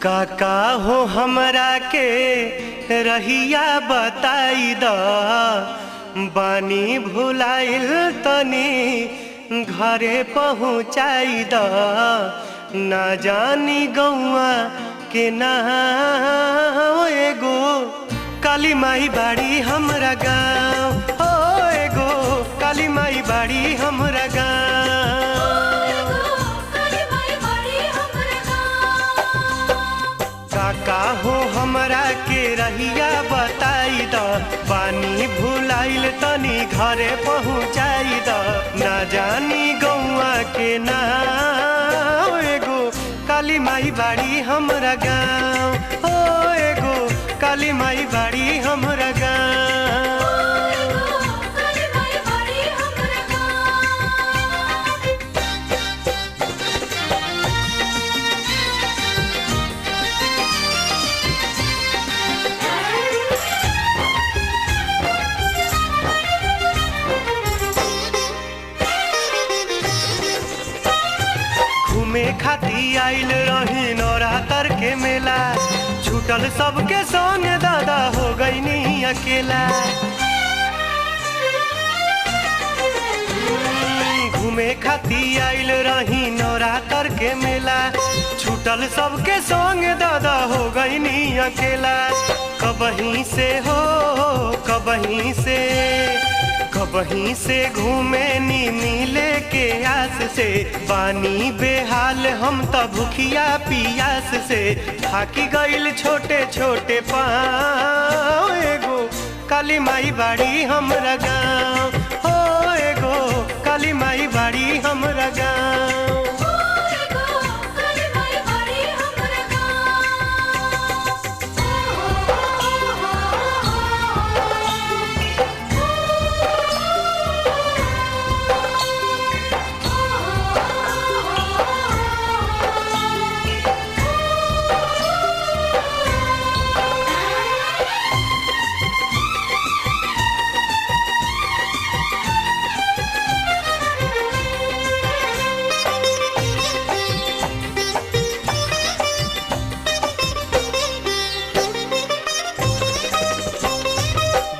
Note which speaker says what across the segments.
Speaker 1: काका हो हमरा के रहिया बताई द बानी भुलाइल तनी घरे पहुँचाई द ना जानी गौआ के ना एगो काली माई बाड़ी हमरा गाँव हो एगो काली माई बाड़ी हमरा गाँव। काका हो हमरा के रहिया बताई द पानी भुलाइल तनी घरे पहुँचाई द ना जानी गौआ के ना एगो काली माई बाड़ी हमरा गाँव हो एगो काली माई बाड़ी हमरा गाँव। घूमे खाती आइल रही नवरात्र के मेला छूटल सबके संग दादा हो गईनी अकेला। घूमे खाती आइल रही नवरात्र के मेला छूटल सबके संग दादा हो गईनी अकेला। कबहीं से हो कबहीं से घूमे नी मिले के आस से पानी बेहाल हम त भूखिया पियास से थाकी गइल छोटे छोटे पाँव एगो काली माई बाड़ी हमरा गाँव हो एगो काली माई बाड़ी हमरा गाँव।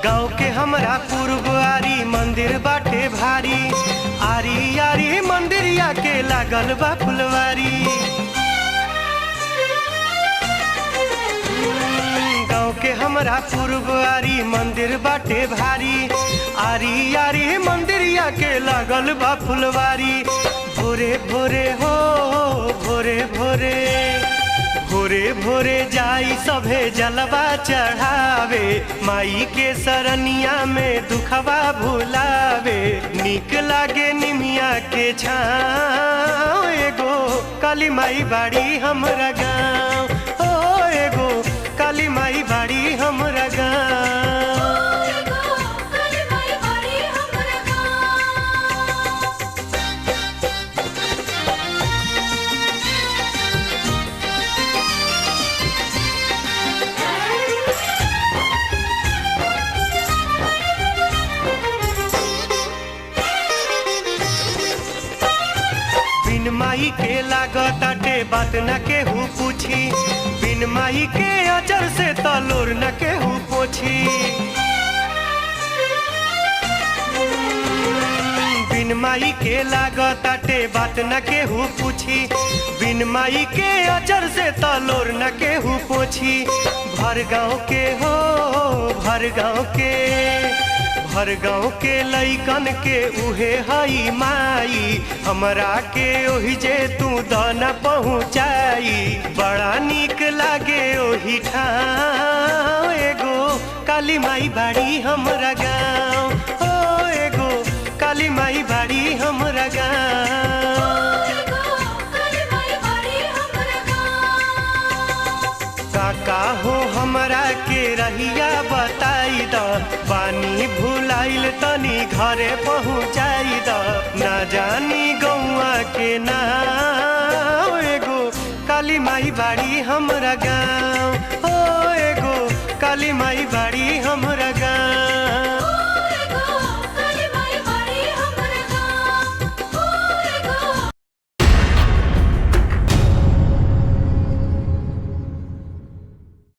Speaker 1: गाँव के हमरा पूर्वारी मंदिर बाटे भारी आरी आरी मंदिरिया के लागल बा फुलवारी। गाँव के हमरा पूर्वारी मंदिर बाटे भारी आरी आरी मंदिरिया के लागल बा फुलवारी। भोरे भोरे हो भोरे भोरे जाई सभे जलवा चढ़ावे माई के सरनिया में दुखवा भुलावे। निक लागे निमिया के छाँव एगो काली माई बाड़ी हमरा गाँव हो एगो काली माई बाड़ी हमरा गाँव। बिन माई के लागताटे बात न केहू पूछी बिन माई के अजर से तलोर न केहू पोछी। बिन माई के लागताटे बात न केहू पूछी बिन माई के अजर से तलोर न केहू पोछी। भर गाँव के लइकन के उहे हई माई हमरा के ओहि जे तू दाना पहुँचाई। बड़ा नीक लागे ओहि ठाव एगो काली माई बाड़ी हमरा गाँव हो एगो काली माई बाड़ी हमरा गाँव। काका हो हमरा के रहिया बताई द पानी भुलाइल तनी घरे पहुँचाई द ना जानी गौआ के ना एगो काली माई बाड़ी हमरा गाँव हो एगो काली माई बाड़ी हमरा